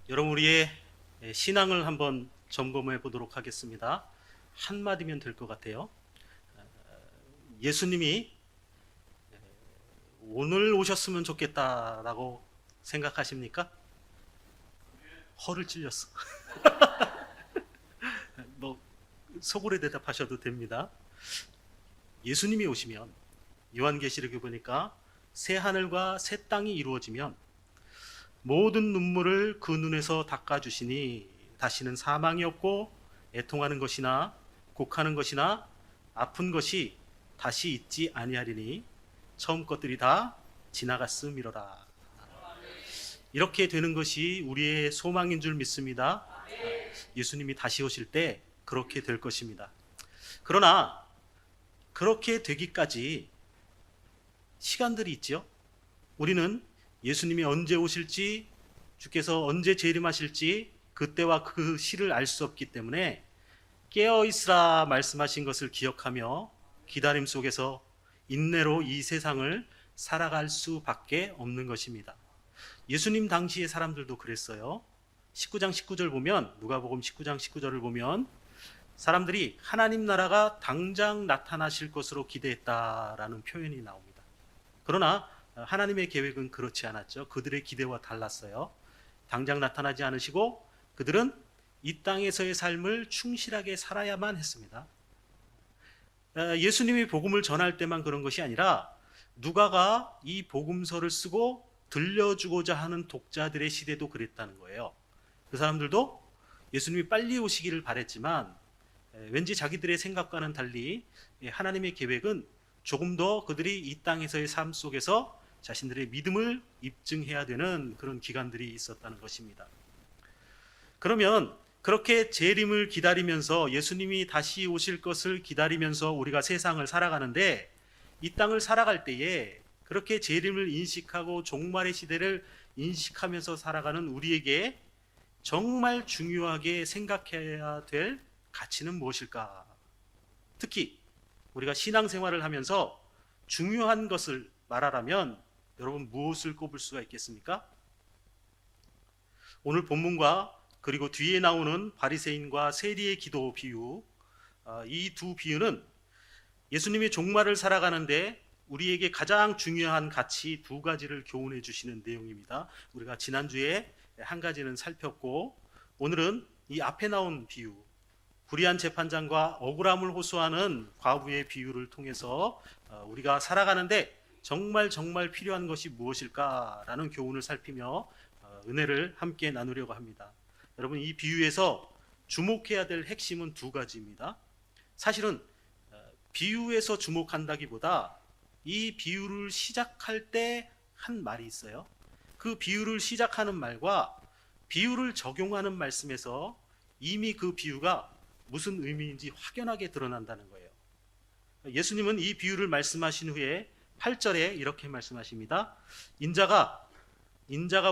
여러분, 우리의 신앙을 한번 점검해 보도록 하겠습니다. 한마디면 될 것 같아요. 예수님이 오늘 오셨으면 좋겠다라고 생각하십니까? 허를 찔렸어. 뭐 속으로 대답하셔도 됩니다. 예수님이 오시면 요한계시록에 보니까 새 하늘과 새 땅이 이루어지면 모든 눈물을 그 눈에서 닦아주시니 다시는 사망이 없고 애통하는 것이나 곡하는 것이나 아픈 것이 다시 있지 아니하리니 처음 것들이 다 지나갔음이로다. 이렇게 되는 것이 우리의 소망인 줄 믿습니다. 예수님이 다시 오실 때 그렇게 될 것입니다. 그러나 그렇게 되기까지 시간들이 있죠. 우리는 예수님이 언제 오실지, 주께서 언제 재림하실지 그때와 그 시를 알 수 없기 때문에 깨어 있으라 말씀하신 것을 기억하며 기다림 속에서 인내로 이 세상을 살아갈 수밖에 없는 것입니다. 예수님 당시의 사람들도 그랬어요. 19장 19절 보면, 누가복음 19장 19절을 보면 사람들이 하나님 나라가 당장 나타나실 것으로 기대했다라는 표현이 나옵니다. 그러나 하나님의 계획은 그렇지 않았죠. 그들의 기대와 달랐어요. 당장 나타나지 않으시고 그들은 이 땅에서의 삶을 충실하게 살아야만 했습니다. 예수님이 복음을 전할 때만 그런 것이 아니라 누가가 이 복음서를 쓰고 들려주고자 하는 독자들의 시대도 그랬다는 거예요. 그 사람들도 예수님이 빨리 오시기를 바랬지만 왠지 자기들의 생각과는 달리 하나님의 계획은 조금 더 그들이 이 땅에서의 삶 속에서 자신들의 믿음을 입증해야 되는 그런 기간들이 있었다는 것입니다. 그러면 그렇게 재림을 기다리면서, 예수님이 다시 오실 것을 기다리면서 우리가 세상을 살아가는데, 이 땅을 살아갈 때에 그렇게 재림을 인식하고 종말의 시대를 인식하면서 살아가는 우리에게 정말 중요하게 생각해야 될 가치는 무엇일까? 특히 우리가 신앙생활을 하면서 중요한 것을 말하라면 여러분 무엇을 꼽을 수가 있겠습니까? 오늘 본문과 그리고 뒤에 나오는 바리새인과 세리의 기도 비유, 이 두 비유는 예수님이 종말을 살아가는데 우리에게 가장 중요한 가치 두 가지를 교훈해 주시는 내용입니다. 우리가 지난주에 한 가지는 살폈고, 오늘은 이 앞에 나온 비유, 불의한 재판장과 억울함을 호소하는 과부의 비유를 통해서 우리가 살아가는데 정말 필요한 것이 무엇일까라는 교훈을 살피며 은혜를 함께 나누려고 합니다. 여러분, 이 비유에서 주목해야 될 핵심은 두 가지입니다. 사실은 비유에서 주목한다기보다 이 비유를 시작할 때 한 말이 있어요. 그 비유를 시작하는 말과 비유를 적용하는 말씀에서 이미 그 비유가 무슨 의미인지 확연하게 드러난다는 거예요. 예수님은 이 비유를 말씀하신 후에 8절에 이렇게 말씀하십니다. 인자가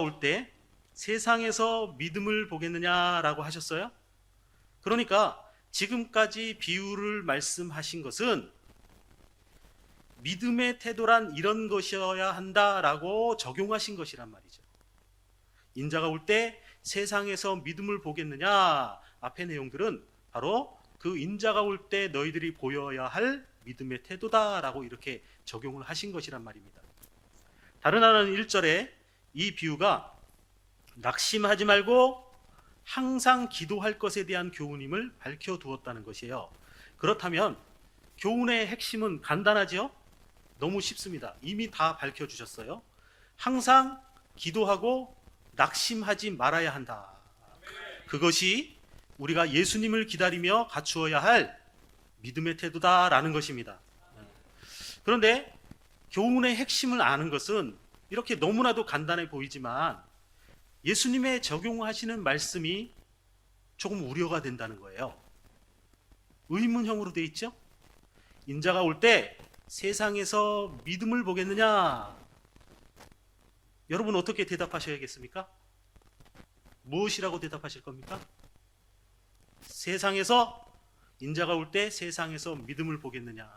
올 때 세상에서 믿음을 보겠느냐라고 하셨어요. 그러니까 지금까지 비유를 말씀하신 것은 믿음의 태도란 이런 것이어야 한다라고 적용하신 것이란 말이죠. 인자가 올 때 세상에서 믿음을 보겠느냐, 앞의 내용들은 바로 그 인자가 올 때 너희들이 보여야 할 믿음의 태도다라고 이렇게 적용을 하신 것이란 말입니다. 다른 하나는 1절에 이 비유가 낙심하지 말고 항상 기도할 것에 대한 교훈임을 밝혀두었다는 것이에요. 그렇다면 교훈의 핵심은 간단하죠? 너무 쉽습니다. 이미 다 밝혀주셨어요. 항상 기도하고 낙심하지 말아야 한다. 그것이 우리가 예수님을 기다리며 갖추어야 할 믿음의 태도다라는 것입니다. 그런데 교훈의 핵심을 아는 것은 이렇게 너무나도 간단해 보이지만 예수님의 적용하시는 말씀이 조금 우려가 된다는 거예요. 의문형으로 되어 있죠? 인자가 올 때 세상에서 믿음을 보겠느냐? 여러분 어떻게 대답하셔야겠습니까? 무엇이라고 대답하실 겁니까? 세상에서, 인자가 올 때 세상에서 믿음을 보겠느냐?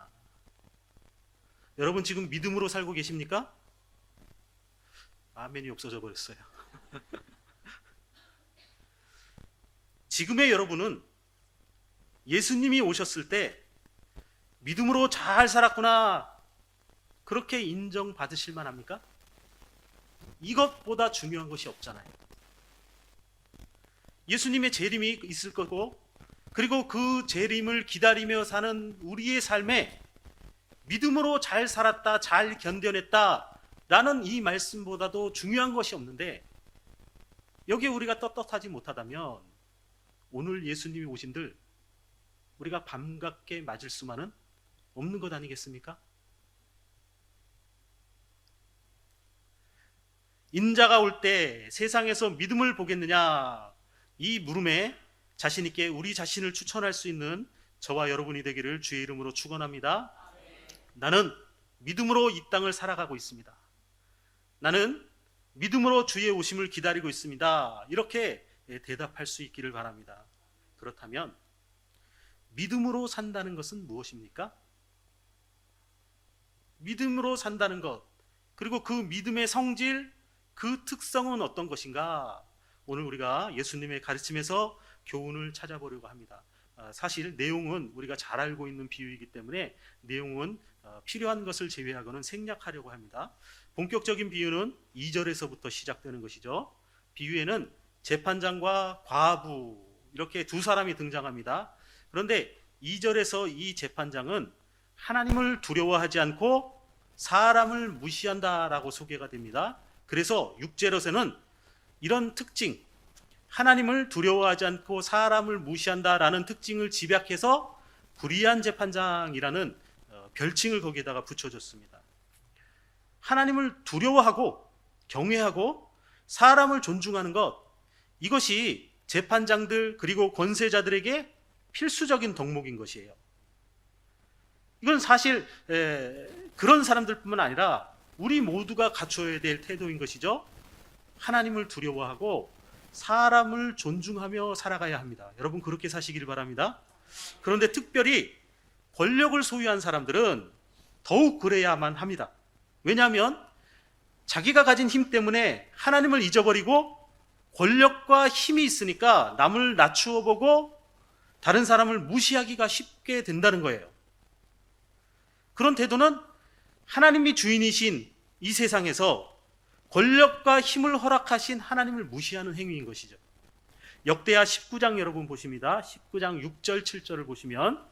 여러분 지금 믿음으로 살고 계십니까? 아멘이 없어져 버렸어요. 지금의 여러분은 예수님이 오셨을 때 믿음으로 잘 살았구나 그렇게 인정받으실 만합니까? 이것보다 중요한 것이 없잖아요. 예수님의 재림이 있을 거고, 그리고 그 재림을 기다리며 사는 우리의 삶에 믿음으로 잘 살았다, 잘 견뎌냈다 라는 이 말씀보다도 중요한 것이 없는데, 여기에 우리가 떳떳하지 못하다면 오늘 예수님이 오신들 우리가 반갑게 맞을 수만은 없는 것 아니겠습니까? 인자가 올 때 세상에서 믿음을 보겠느냐, 이 물음에 자신 있게 우리 자신을 추천할 수 있는 저와 여러분이 되기를 주의 이름으로 축원합니다. 나는 믿음으로 이 땅을 살아가고 있습니다. 나는 믿음으로 주의 오심을 기다리고 있습니다. 이렇게 대답할 수 있기를 바랍니다. 그렇다면 믿음으로 산다는 것은 무엇입니까? 믿음으로 산다는 것, 그리고 그 믿음의 성질, 그 특성은 어떤 것인가? 오늘 우리가 예수님의 가르침에서 교훈을 찾아보려고 합니다. 사실 내용은 우리가 잘 알고 있는 비유이기 때문에 내용은 필요한 것을 제외하고는 생략하려고 합니다. 본격적인 비유는 2절에서부터 시작되는 것이죠. 비유에는 재판장과 과부 이렇게 두 사람이 등장합니다. 그런데 2절에서 이 재판장은 하나님을 두려워하지 않고 사람을 무시한다라고 소개가 됩니다. 그래서 6절에서는 이런 특징, 하나님을 두려워하지 않고 사람을 무시한다라는 특징을 집약해서 불의한 재판장이라는 별칭을 거기에다가 붙여줬습니다. 하나님을 두려워하고 경외하고 사람을 존중하는 것, 이것이 재판장들 그리고 권세자들에게 필수적인 덕목인 것이에요. 이건 사실 그런 사람들뿐만 아니라 우리 모두가 갖춰야 될 태도인 것이죠. 하나님을 두려워하고 사람을 존중하며 살아가야 합니다. 여러분 그렇게 사시기를 바랍니다. 그런데 특별히 권력을 소유한 사람들은 더욱 그래야만 합니다. 왜냐하면 자기가 가진 힘 때문에 하나님을 잊어버리고 권력과 힘이 있으니까 남을 낮추어 보고 다른 사람을 무시하기가 쉽게 된다는 거예요. 그런 태도는 하나님이 주인이신 이 세상에서 권력과 힘을 허락하신 하나님을 무시하는 행위인 것이죠. 역대하 19장 여러분 보십니다. 19장 6절 7절을 보시면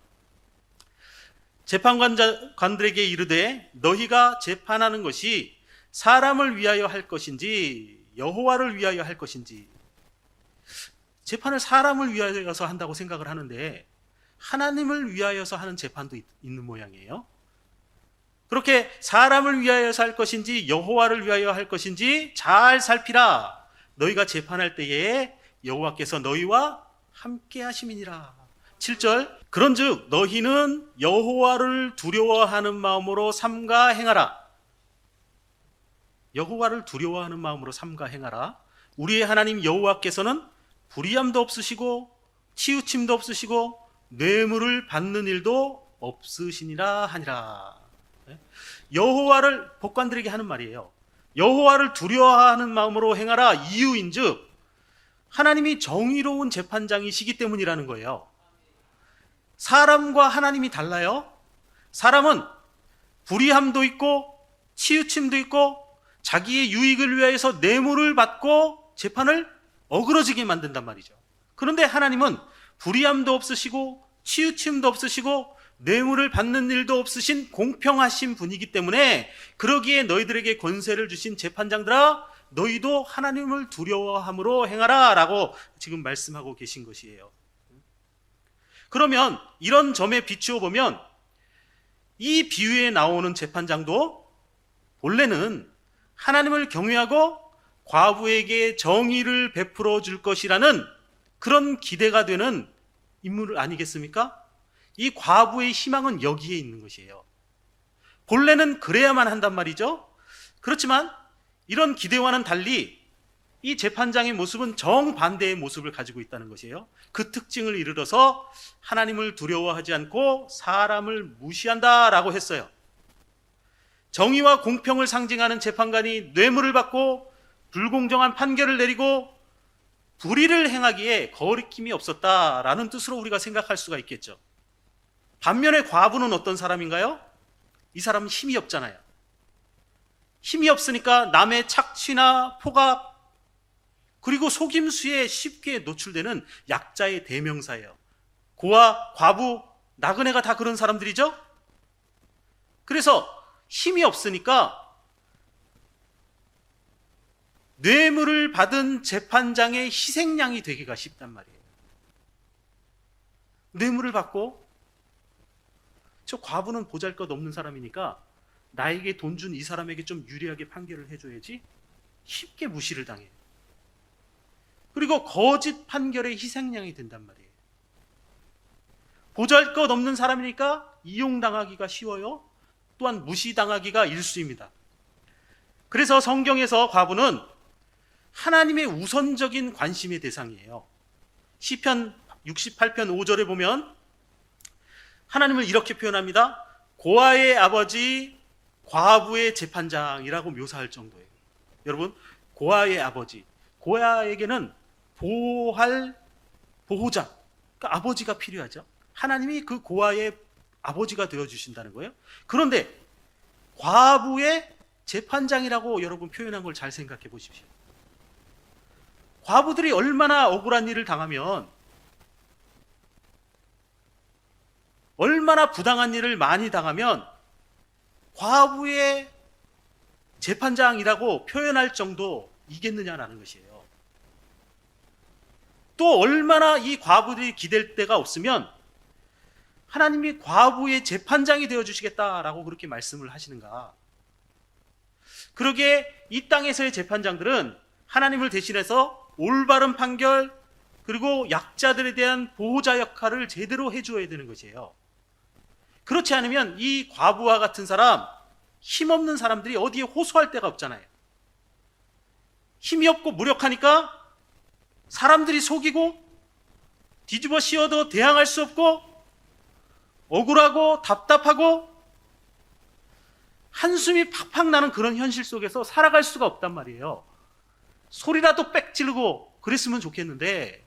재판관들에게 이르되 너희가 재판하는 것이 사람을 위하여 할 것인지 여호와를 위하여 할 것인지. 재판을 사람을 위하여서 한다고 생각을 하는데 하나님을 위하여서 하는 재판도 있는 모양이에요. 그렇게 사람을 위하여서 할 것인지 여호와를 위하여 할 것인지 잘 살피라. 너희가 재판할 때에 여호와께서 너희와 함께 하심이니라. 7절 그런즉 너희는 여호와를 두려워하는 마음으로 삼가 행하라. 여호와를 두려워하는 마음으로 삼가 행하라. 우리의 하나님 여호와께서는 불의함도 없으시고 치우침도 없으시고 뇌물을 받는 일도 없으시니라 하니라. 여호와를 법관들에게 하는 말이에요. 여호와를 두려워하는 마음으로 행하라. 이유인즉 하나님이 정의로운 재판장이시기 때문이라는 거예요. 사람과 하나님이 달라요. 사람은 불의함도 있고 치우침도 있고 자기의 유익을 위해서 뇌물을 받고 재판을 어그러지게 만든단 말이죠. 그런데 하나님은 불의함도 없으시고 치우침도 없으시고 뇌물을 받는 일도 없으신 공평하신 분이기 때문에 그러기에 너희들에게 권세를 주신 재판장들아 너희도 하나님을 두려워함으로 행하라 라고 지금 말씀하고 계신 것이에요. 그러면 이런 점에 비추어 보면 이 비유에 나오는 재판장도 본래는 하나님을 경외하고 과부에게 정의를 베풀어 줄 것이라는 그런 기대가 되는 인물 아니겠습니까? 이 과부의 희망은 여기에 있는 것이에요. 본래는 그래야만 한단 말이죠. 그렇지만 이런 기대와는 달리 이 재판장의 모습은 정반대의 모습을 가지고 있다는 것이에요. 그 특징을 이르러서 하나님을 두려워하지 않고 사람을 무시한다라고 했어요. 정의와 공평을 상징하는 재판관이 뇌물을 받고 불공정한 판결을 내리고 불의를 행하기에 거리낌이 없었다라는 뜻으로 우리가 생각할 수가 있겠죠. 반면에 과부는 어떤 사람인가요? 이 사람은 힘이 없잖아요. 힘이 없으니까 남의 착취나 포갑 그리고 속임수에 쉽게 노출되는 약자의 대명사예요. 고아, 과부, 나그네가 다 그런 사람들이죠. 그래서 힘이 없으니까 뇌물을 받은 재판장의 희생양이 되기가 쉽단 말이에요. 뇌물을 받고 저 과부는 보잘것없는 사람이니까 나에게 돈 준 이 사람에게 좀 유리하게 판결을 해줘야지 쉽게 무시를 당해요. 그리고 거짓 판결의 희생양이 된단 말이에요. 보잘것없는 사람이니까 이용당하기가 쉬워요. 또한 무시당하기가 일쑤입니다. 그래서 성경에서 과부는 하나님의 우선적인 관심의 대상이에요. 시편 68편 5절에 보면 하나님을 이렇게 표현합니다. 고아의 아버지, 과부의 재판장이라고 묘사할 정도예요. 여러분, 고아의 아버지, 고아에게는 보호할 보호자, 그러니까 아버지가 필요하죠. 하나님이 그 고아의 아버지가 되어주신다는 거예요. 그런데 과부의 재판장이라고 여러분 표현한 걸 잘 생각해 보십시오. 과부들이 얼마나 억울한 일을 당하면, 얼마나 부당한 일을 많이 당하면 과부의 재판장이라고 표현할 정도이겠느냐라는 것이에요. 또 얼마나 이 과부들이 기댈 데가 없으면 하나님이 과부의 재판장이 되어주시겠다라고 그렇게 말씀을 하시는가. 그러기에 이 땅에서의 재판장들은 하나님을 대신해서 올바른 판결 그리고 약자들에 대한 보호자 역할을 제대로 해줘야 되는 것이에요. 그렇지 않으면 이 과부와 같은 사람, 힘없는 사람들이 어디에 호소할 데가 없잖아요. 힘이 없고 무력하니까 사람들이 속이고 뒤집어 씌워도 대항할 수 없고 억울하고 답답하고 한숨이 팍팍 나는 그런 현실 속에서 살아갈 수가 없단 말이에요. 소리라도 빽 지르고 그랬으면 좋겠는데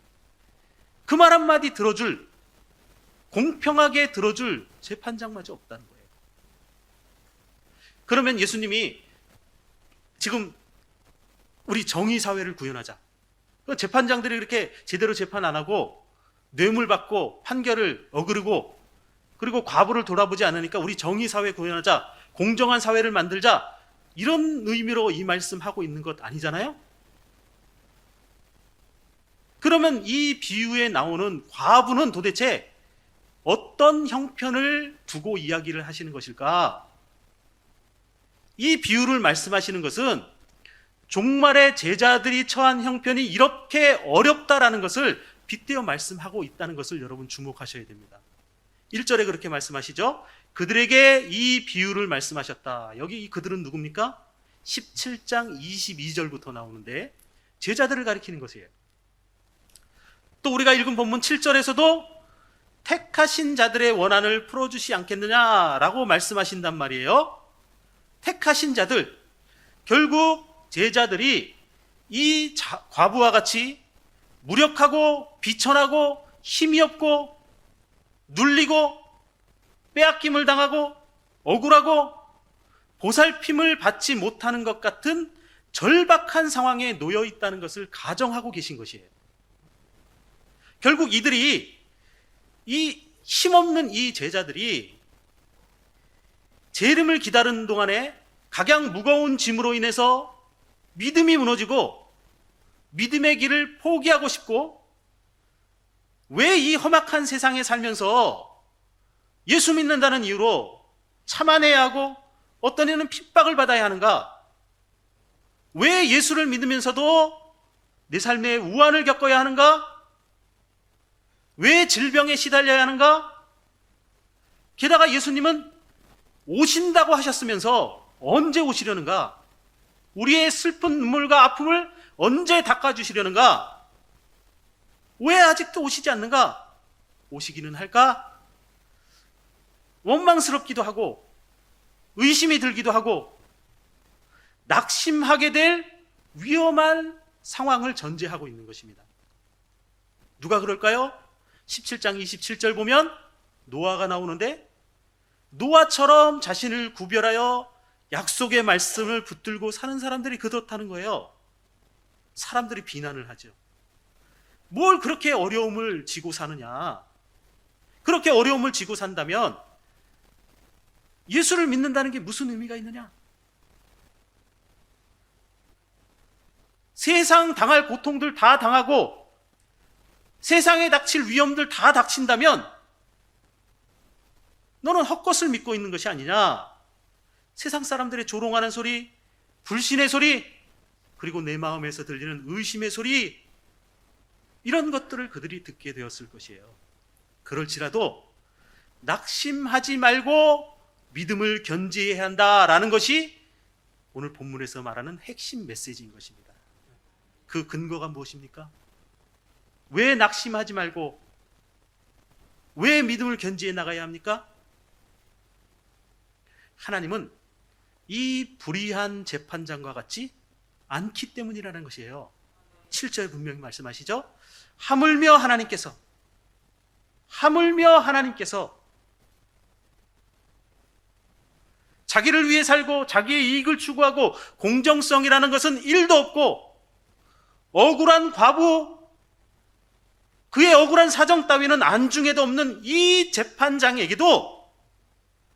그 말 한마디 들어줄, 공평하게 들어줄 재판장마저 없다는 거예요. 그러면 예수님이 지금 우리 정의사회를 구현하자, 재판장들이 이렇게 제대로 재판 안 하고 뇌물 받고 판결을 어그르고 그리고 과부를 돌아보지 않으니까 우리 정의사회 구현하자, 공정한 사회를 만들자, 이런 의미로 이 말씀하고 있는 것 아니잖아요? 그러면 이 비유에 나오는 과부는 도대체 어떤 형편을 두고 이야기를 하시는 것일까? 이 비유를 말씀하시는 것은 종말의 제자들이 처한 형편이 이렇게 어렵다라는 것을 빗대어 말씀하고 있다는 것을 여러분 주목하셔야 됩니다. 1절에 그렇게 말씀하시죠. 그들에게 이 비유를 말씀하셨다. 여기 이 그들은 누굽니까? 17장 22절부터 나오는데 제자들을 가리키는 것이에요. 또 우리가 읽은 본문 7절에서도 택하신 자들의 원한을 풀어주시 않겠느냐라고 말씀하신단 말이에요. 택하신 자들, 결국 제자들이 이 과부와 같이 무력하고 비천하고 힘이 없고 눌리고 빼앗김을 당하고 억울하고 보살핌을 받지 못하는 것 같은 절박한 상황에 놓여 있다는 것을 가정하고 계신 것이에요. 결국 이들이, 이 힘없는 이 제자들이 재림을 기다리는 동안에 각양 무거운 짐으로 인해서 믿음이 무너지고 믿음의 길을 포기하고 싶고, 왜 이 험악한 세상에 살면서 예수 믿는다는 이유로 참아내야 하고 어떤 이는 핍박을 받아야 하는가? 왜 예수를 믿으면서도 내 삶에 우환을 겪어야 하는가? 왜 질병에 시달려야 하는가? 게다가 예수님은 오신다고 하셨으면서 언제 오시려는가? 우리의 슬픈 눈물과 아픔을 언제 닦아주시려는가? 왜 아직도 오시지 않는가? 오시기는 할까? 원망스럽기도 하고 의심이 들기도 하고 낙심하게 될 위험한 상황을 전제하고 있는 것입니다. 누가 그럴까요? 17장 27절 보면 노아가 나오는데, 노아처럼 자신을 구별하여 약속의 말씀을 붙들고 사는 사람들이 그렇다는 거예요. 사람들이 비난을 하죠. 뭘 그렇게 어려움을 지고 사느냐? 그렇게 어려움을 지고 산다면 예수를 믿는다는 게 무슨 의미가 있느냐? 세상 당할 고통들 다 당하고 세상에 닥칠 위험들 다 닥친다면 너는 헛것을 믿고 있는 것이 아니냐? 세상 사람들의 조롱하는 소리, 불신의 소리, 그리고 내 마음에서 들리는 의심의 소리, 이런 것들을 그들이 듣게 되었을 것이에요. 그럴지라도 낙심하지 말고 믿음을 견지해야 한다라는 것이 오늘 본문에서 말하는 핵심 메시지인 것입니다. 그 근거가 무엇입니까? 왜 낙심하지 말고 왜 믿음을 견지해 나가야 합니까? 하나님은 이 불의한 재판장과 같지 않기 때문이라는 것이에요. 7절 분명히 말씀하시죠. 하물며 하나님께서 자기를 위해 살고 자기의 이익을 추구하고 공정성이라는 것은 1도 없고 억울한 과부, 그의 억울한 사정 따위는 안중에도 없는 이 재판장에게도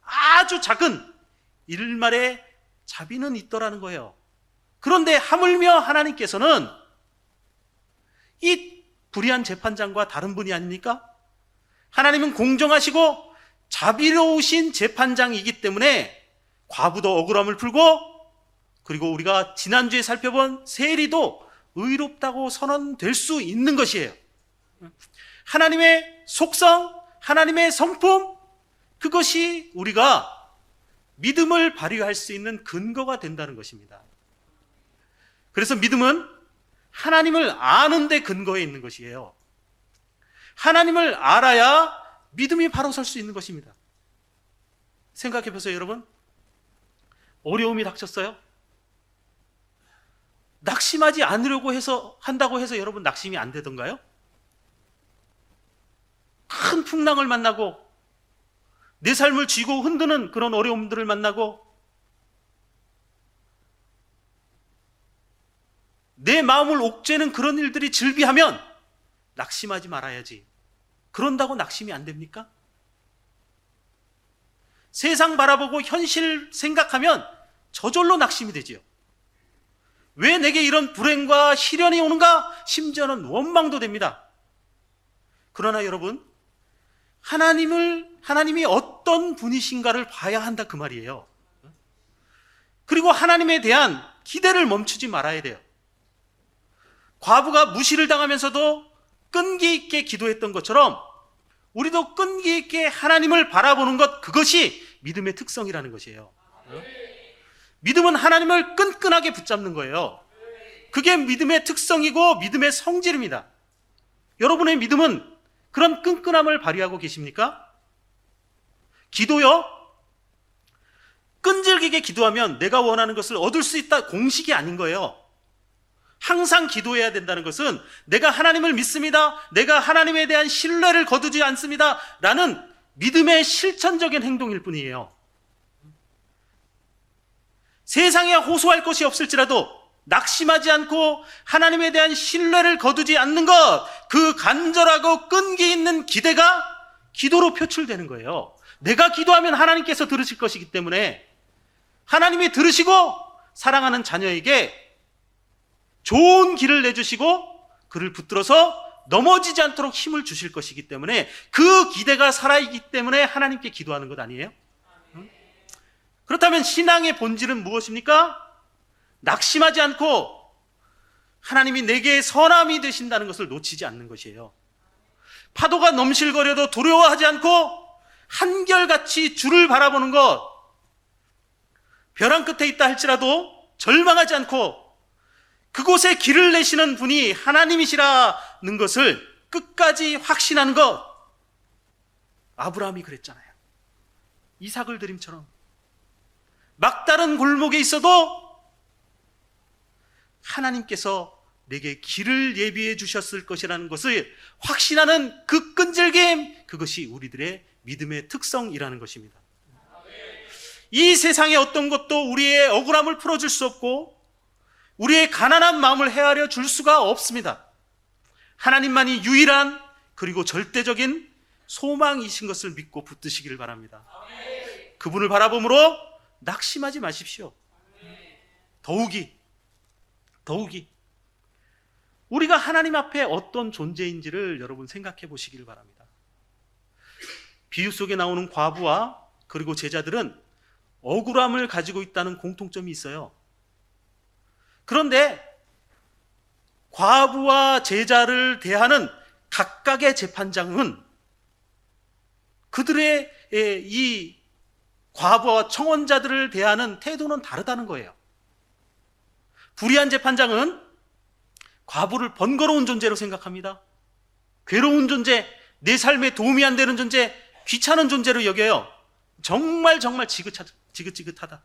아주 작은 일말의 자비는 있더라는 거예요. 그런데 하물며 하나님께서는 이 불의한 재판장과 다른 분이 아닙니까? 하나님은 공정하시고 자비로우신 재판장이기 때문에 과부도 억울함을 풀고, 그리고 우리가 지난주에 살펴본 세리도 의롭다고 선언될 수 있는 것이에요. 하나님의 속성, 하나님의 성품, 그것이 우리가 믿음을 발휘할 수 있는 근거가 된다는 것입니다. 그래서 믿음은 하나님을 아는 데 근거해 있는 것이에요. 하나님을 알아야 믿음이 바로 설 수 있는 것입니다. 생각해 보세요, 여러분. 어려움이 닥쳤어요? 낙심하지 않으려고 한다고 해서 여러분 낙심이 안 되던가요? 큰 풍랑을 만나고 내 삶을 쥐고 흔드는 그런 어려움들을 만나고 내 마음을 옥죄는 그런 일들이 즐비하면 낙심하지 말아야지. 그런다고 낙심이 안 됩니까? 세상 바라보고 현실 생각하면 저절로 낙심이 되지요. 왜 내게 이런 불행과 시련이 오는가? 심지어는 원망도 됩니다. 그러나 여러분, 하나님이 어떤 분이신가를 봐야 한다 그 말이에요. 그리고 하나님에 대한 기대를 멈추지 말아야 돼요. 과부가 무시를 당하면서도 끈기 있게 기도했던 것처럼 우리도 끈기 있게 하나님을 바라보는 것, 그것이 믿음의 특성이라는 것이에요. 믿음은 하나님을 끈끈하게 붙잡는 거예요. 그게 믿음의 특성이고 믿음의 성질입니다. 여러분의 믿음은 그런 끈끈함을 발휘하고 계십니까? 기도요? 끈질기게 기도하면 내가 원하는 것을 얻을 수 있다, 공식이 아닌 거예요. 항상 기도해야 된다는 것은 내가 하나님을 믿습니다, 내가 하나님에 대한 신뢰를 거두지 않습니다 라는 믿음의 실천적인 행동일 뿐이에요. 세상에 호소할 것이 없을지라도 낙심하지 않고 하나님에 대한 신뢰를 거두지 않는 것, 그 간절하고 끈기 있는 기대가 기도로 표출되는 거예요. 내가 기도하면 하나님께서 들으실 것이기 때문에 하나님이 들으시고 사랑하는 자녀에게 좋은 길을 내주시고 그를 붙들어서 넘어지지 않도록 힘을 주실 것이기 때문에 그 기대가 살아있기 때문에 하나님께 기도하는 것 아니에요? 그렇다면 신앙의 본질은 무엇입니까? 낙심하지 않고 하나님이 내게 선함이 되신다는 것을 놓치지 않는 것이에요. 파도가 넘실거려도 두려워하지 않고 한결같이 주를 바라보는 것, 벼랑 끝에 있다 할지라도 절망하지 않고 그곳에 길을 내시는 분이 하나님이시라는 것을 끝까지 확신하는 것. 아브라함이 그랬잖아요. 이삭을 드림처럼 막다른 골목에 있어도 하나님께서 내게 길을 예비해 주셨을 것이라는 것을 확신하는 그 끈질김, 그것이 우리들의 믿음의 특성이라는 것입니다. 이 세상의 어떤 것도 우리의 억울함을 풀어줄 수 없고 우리의 가난한 마음을 헤아려 줄 수가 없습니다. 하나님만이 유일한 그리고 절대적인 소망이신 것을 믿고 붙드시기를 바랍니다. 그분을 바라봄으로 낙심하지 마십시오. 더욱이 우리가 하나님 앞에 어떤 존재인지를 여러분 생각해 보시기를 바랍니다. 비유 속에 나오는 과부와 그리고 제자들은 억울함을 가지고 있다는 공통점이 있어요. 그런데 과부와 제자를 대하는 각각의 재판장은 그들의 이 과부와 청혼자들을 대하는 태도는 다르다는 거예요. 불의한 재판장은 과부를 번거로운 존재로 생각합니다. 괴로운 존재, 내 삶에 도움이 안 되는 존재, 귀찮은 존재로 여겨요. 정말 지긋지긋하다.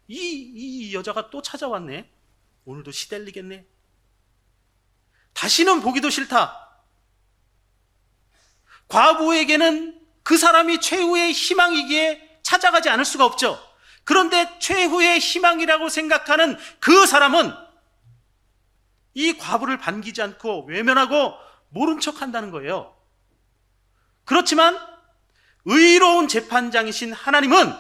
이 여자가 또 찾아왔네. 오늘도 시달리겠네. 다시는 보기도 싫다. 과부에게는 그 사람이 최후의 희망이기에 찾아가지 않을 수가 없죠. 그런데 최후의 희망이라고 생각하는 그 사람은 이 과부를 반기지 않고 외면하고 모른 척 한다는 거예요. 그렇지만 의로운 재판장이신 하나님은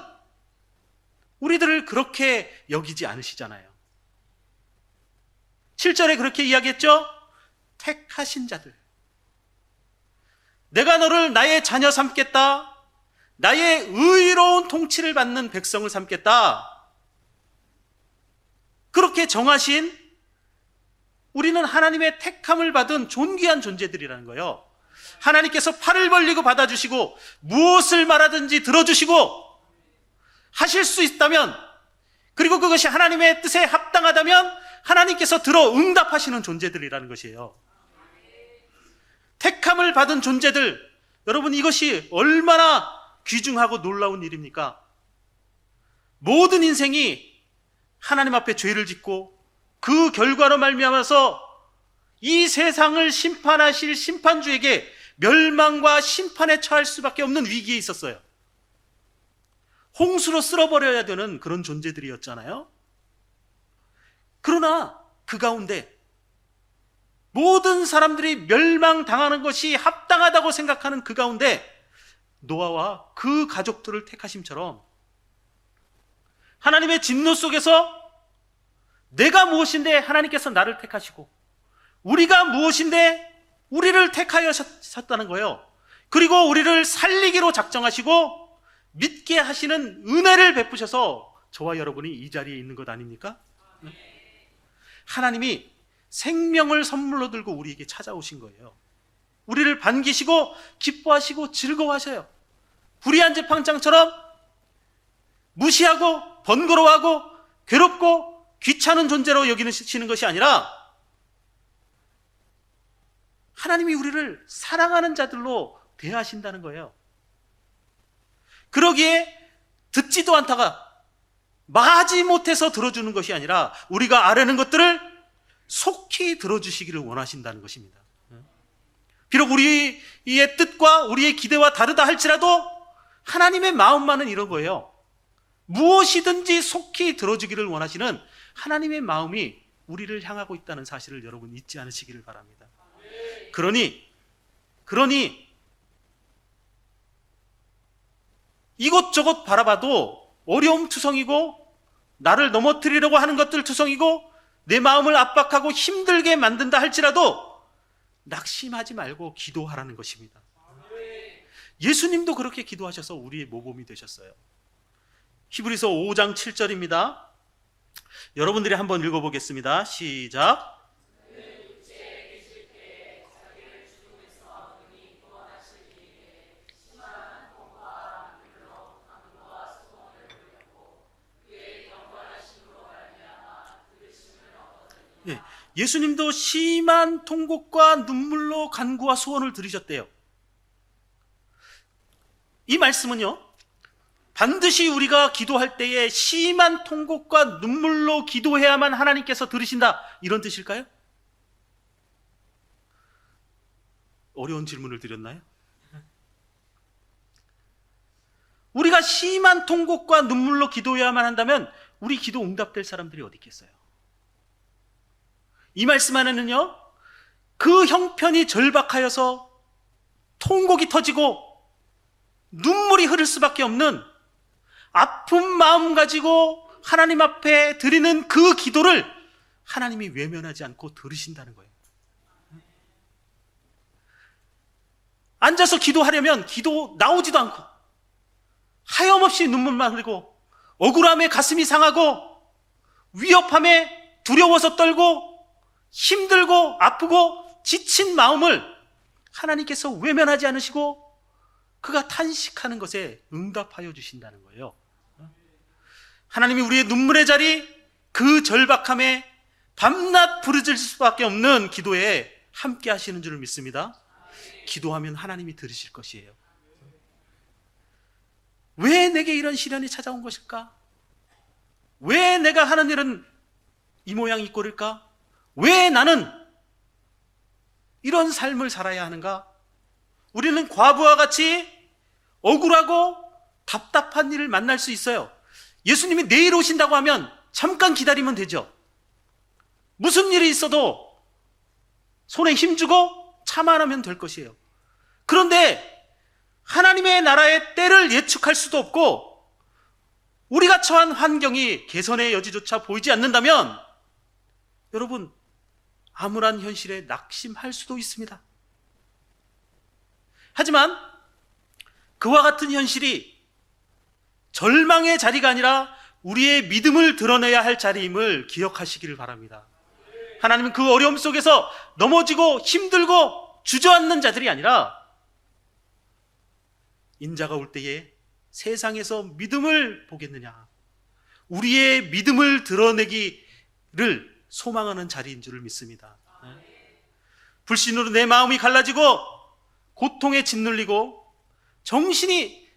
우리들을 그렇게 여기지 않으시잖아요. 7절에 그렇게 이야기했죠. 택하신 자들, 내가 너를 나의 자녀 삼겠다, 나의 의로운 통치를 받는 백성을 삼겠다, 그렇게 정하신 우리는 하나님의 택함을 받은 존귀한 존재들이라는 거예요. 하나님께서 팔을 벌리고 받아주시고 무엇을 말하든지 들어주시고 하실 수 있다면, 그리고 그것이 하나님의 뜻에 합당하다면 하나님께서 들어 응답하시는 존재들이라는 것이에요. 택함을 받은 존재들, 여러분 이것이 얼마나 귀중하고 놀라운 일입니까? 모든 인생이 하나님 앞에 죄를 짓고 그 결과로 말미암아서 이 세상을 심판하실 심판주에게 멸망과 심판에 처할 수밖에 없는 위기에 있었어요. 홍수로 쓸어버려야 되는 그런 존재들이었잖아요. 그러나 그 가운데 모든 사람들이 멸망당하는 것이 합당하다고 생각하는 그 가운데 노아와 그 가족들을 택하심처럼 하나님의 진노 속에서 내가 무엇인데 하나님께서 나를 택하시고 우리가 무엇인데 우리를 택하셨다는 거예요. 그리고 우리를 살리기로 작정하시고 믿게 하시는 은혜를 베푸셔서 저와 여러분이 이 자리에 있는 것 아닙니까? 하나님이 생명을 선물로 들고 우리에게 찾아오신 거예요. 우리를 반기시고 기뻐하시고 즐거워하셔요. 불의한 재판장처럼 무시하고 번거로워하고 괴롭고 귀찮은 존재로 여기시는 것이 아니라 하나님이 우리를 사랑하는 자들로 대하신다는 거예요. 그러기에 듣지도 않다가 마지 못해서 들어주는 것이 아니라 우리가 아뢰는 것들을 속히 들어주시기를 원하신다는 것입니다. 비록 우리의 뜻과 우리의 기대와 다르다 할지라도 하나님의 마음만은 이런 거예요. 무엇이든지 속히 들어주기를 원하시는 하나님의 마음이 우리를 향하고 있다는 사실을 여러분 잊지 않으시기를 바랍니다. 그러니 이것저것 바라봐도 어려움투성이고 나를 넘어뜨리려고 하는 것들 투성이고 내 마음을 압박하고 힘들게 만든다 할지라도 낙심하지 말고 기도하라는 것입니다. 예수님도 그렇게 기도하셔서 우리의 모범이 되셨어요. 히브리서 5장 7절입니다. 여러분들이 한번 읽어보겠습니다. 시작. 예수님도 심한 통곡과 눈물로 간구와 소원을 들으셨대요. 이 말씀은요, 반드시 우리가 기도할 때에 심한 통곡과 눈물로 기도해야만 하나님께서 들으신다, 이런 뜻일까요? 어려운 질문을 드렸나요? 우리가 심한 통곡과 눈물로 기도해야만 한다면 우리 기도 응답될 사람들이 어디 있겠어요? 이 말씀 안에는요, 그 형편이 절박하여서 통곡이 터지고 눈물이 흐를 수밖에 없는 아픈 마음 가지고 하나님 앞에 드리는 그 기도를 하나님이 외면하지 않고 들으신다는 거예요. 앉아서 기도하려면 기도 나오지도 않고 하염없이 눈물만 흘리고 억울함에 가슴이 상하고 위협함에 두려워서 떨고 힘들고 아프고 지친 마음을 하나님께서 외면하지 않으시고 그가 탄식하는 것에 응답하여 주신다는 거예요. 하나님이 우리의 눈물의 자리, 그 절박함에 밤낮 부르짖을 수밖에 없는 기도에 함께 하시는 줄을 믿습니다. 기도하면 하나님이 들으실 것이에요. 왜 내게 이런 시련이 찾아온 것일까? 왜 내가 하는 일은 이 모양 이 꼴일까? 왜 나는 이런 삶을 살아야 하는가? 우리는 과부와 같이 억울하고 답답한 일을 만날 수 있어요. 예수님이 내일 오신다고 하면 잠깐 기다리면 되죠. 무슨 일이 있어도 손에 힘주고 참아내면 될 것이에요. 그런데 하나님의 나라의 때를 예측할 수도 없고 우리가 처한 환경이 개선의 여지조차 보이지 않는다면 여러분, 암울한 현실에 낙심할 수도 있습니다. 하지만 그와 같은 현실이 절망의 자리가 아니라 우리의 믿음을 드러내야 할 자리임을 기억하시기를 바랍니다. 하나님은 그 어려움 속에서 넘어지고 힘들고 주저앉는 자들이 아니라 인자가 올 때에 세상에서 믿음을 보겠느냐, 우리의 믿음을 드러내기를 소망하는 자리인 줄을 믿습니다. 불신으로 내 마음이 갈라지고 고통에 짓눌리고 정신이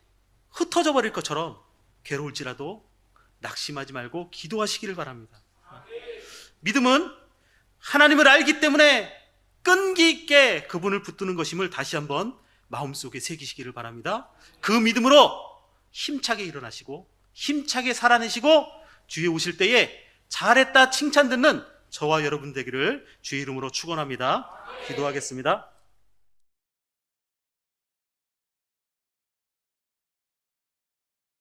흩어져 버릴 것처럼 괴로울지라도 낙심하지 말고 기도하시기를 바랍니다. 믿음은 하나님을 알기 때문에 끈기 있게 그분을 붙드는 것임을 다시 한번 마음속에 새기시기를 바랍니다. 그 믿음으로 힘차게 일어나시고 힘차게 살아내시고 주에 오실 때에 잘했다 칭찬 듣는 저와 여러분 되기를 주의 이름으로 축원합니다. 기도하겠습니다.